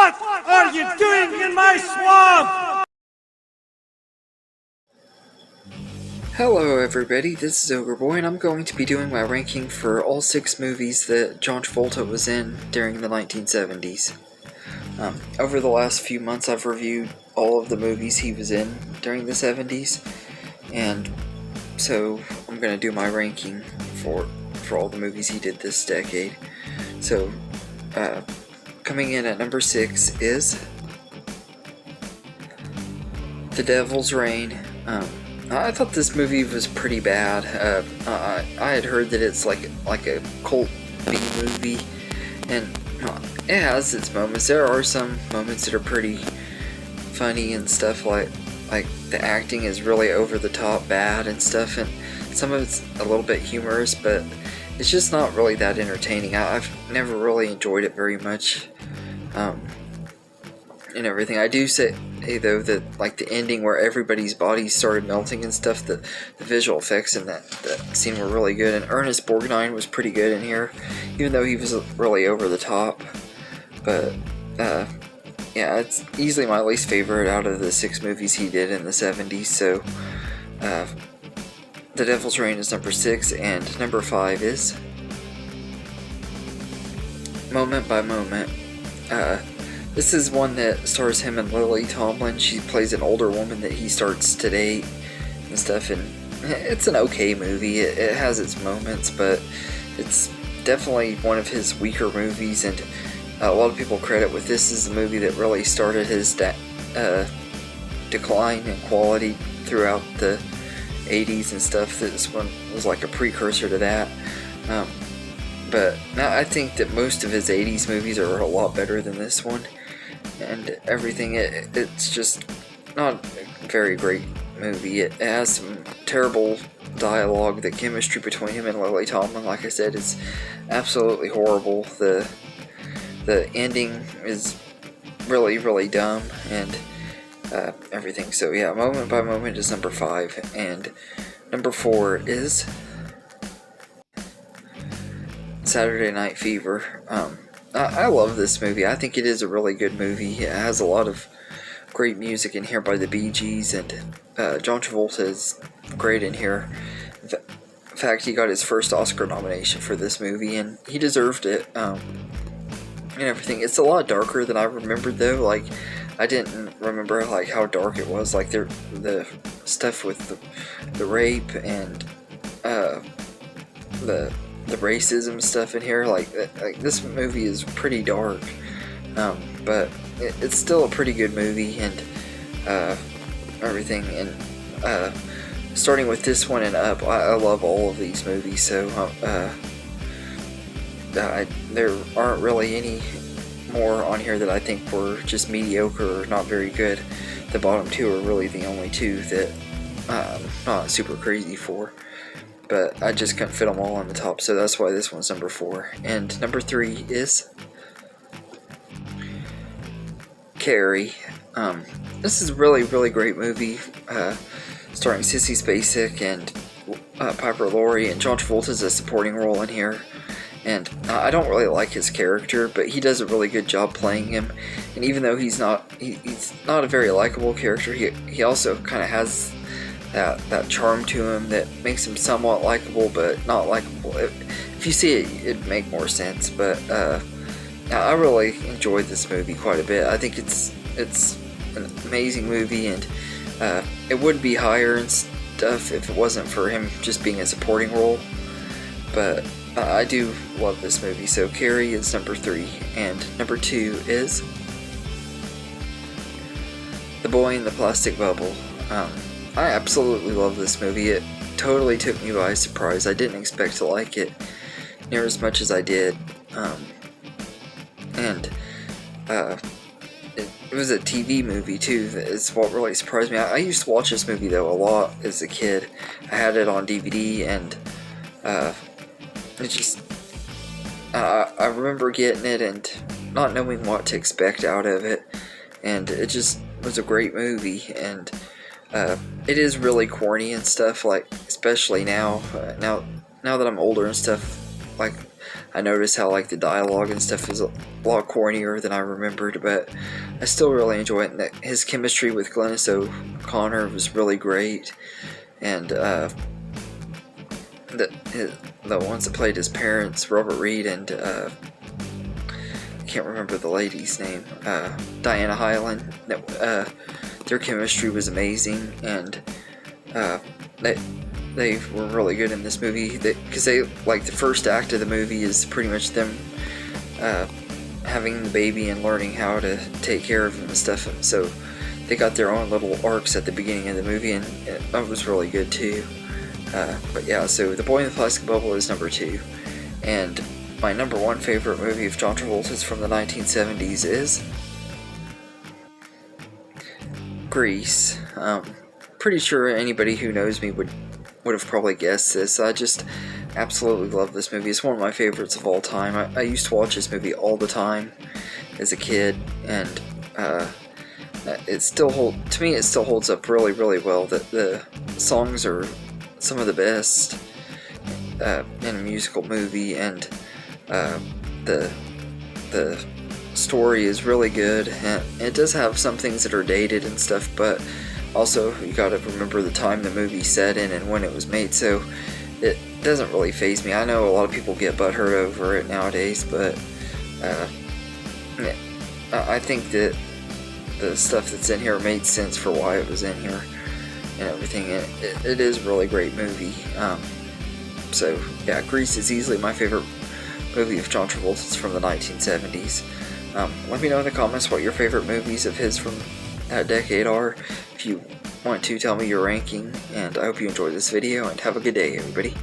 What are you doing in my swamp? Hello everybody, this is Ogre Boy, and I'm going to be doing my ranking for all 6 movies that John Travolta was in during the 1970s. Over the last few months I've reviewed all of the movies he was in during the 70s, and so I'm going to do my ranking for all the movies he did this decade. So, coming in at number 6 is The Devil's Rain. I thought this movie was pretty bad. I had heard that it's like a cult B movie, and it has its moments. There are some moments that are pretty funny and stuff, like the acting is really over the top bad and stuff, and some of it's a little bit humorous, but it's just not really that entertaining. I've never really enjoyed it very much, and everything. I do say though that like the ending where everybody's bodies started melting and stuff, the visual effects in that scene were really good, and Ernest Borgnine was pretty good in here, even though he was really over the top. But yeah, it's easily my least favorite out of the 6 movies he did in the 70s. So The Devil's Rain is number 6, and number 5 is Moment by Moment. This is one that stars him and Lily Tomlin. She plays an older woman that he starts to date and stuff, and it's an okay movie. It has its moments, but it's definitely one of his weaker movies, and a lot of people credit with this as the movie that really started his decline in quality throughout the 80s and stuff. This one was like a precursor to that. But now I think that most of his 80s movies are a lot better than this one, and everything. It's just not a very great movie. It has some terrible dialogue. The chemistry between him and Lily Tomlin, like I said, is absolutely horrible. The ending is really, really dumb, and everything. So yeah, Moment by Moment is number 5, and number 4 is Saturday Night Fever. I love this movie. I think it is a really good movie. It has a lot of great music in here by the Bee Gees, and John Travolta is great in here. In fact, he got his first Oscar nomination for this movie, and he deserved it, and everything. It's a lot darker than I remembered, though. Like, I didn't remember like how dark it was. Like the stuff with the rape and the racism stuff in here, like this movie is pretty dark, but it's still a pretty good movie, and everything. And starting with this one and up, I love all of these movies. So there aren't really any more on here that I think were just mediocre or not very good. The bottom 2 are really the only 2 that I'm not super crazy for. But I just couldn't fit them all on the top, so that's why this one's number 4. And number 3 is Carrie. This is a really, really great movie, starring Sissy Spacek and Piper Laurie, and John Travolta's a supporting role in here. And I don't really like his character, but he does a really good job playing him. And even though he's not a very likable character, he also kind of has that charm to him that makes him somewhat likable, but not likable. If you see it, it'd make more sense. But I really enjoyed this movie quite a bit. I think it's an amazing movie, and it would be higher and stuff if it wasn't for him just being a supporting role. But I do love this movie. So Carrie is number 3, and number 2 is The Boy in the Plastic Bubble. I absolutely love this movie. It totally took me by surprise. I didn't expect to like it near as much as I did. And it was a TV movie too. That is what really surprised me. I used to watch this movie though a lot as a kid. I had it on DVD, and it just I remember getting it and not knowing what to expect out of it, and it just was a great movie. And it is really corny and stuff, like especially now that I'm older and stuff. Like I noticed how like the dialogue and stuff is a lot cornier than I remembered, but I still really enjoy it. And his chemistry with Glynis O'Connor was really great, and the ones that played his parents, Robert Reed and I can't remember the lady's name, Diana Hyland. Their chemistry was amazing, and they were really good in this movie. Because they like the first act of the movie is pretty much them having the baby and learning how to take care of him and stuff. So they got their own little arcs at the beginning of the movie, and that was really good too. But yeah, so The Boy in the Plastic Bubble is number 2, and my number 1 favorite movie of John Travolta's from the 1970s is Grease. Pretty sure anybody who knows me would have probably guessed this. I just absolutely love this movie. It's one of my favorites of all time. I used to watch this movie all the time as a kid, and it still holds up really, really well. The songs are some of the best in a musical movie, and the story is really good, and it does have some things that are dated and stuff, but also you gotta remember the time the movie set in and when it was made, so it doesn't really faze me. I know a lot of people get butthurt over it nowadays, but I think that the stuff that's in here made sense for why it was in here and everything. It is a really great movie. So yeah, Grease is easily my favorite movie of John Travolta's from the 1970s. Let me know in the comments what your favorite movies of his from that decade are. If you want to, tell me your ranking, and I hope you enjoyed this video, and have a good day, everybody.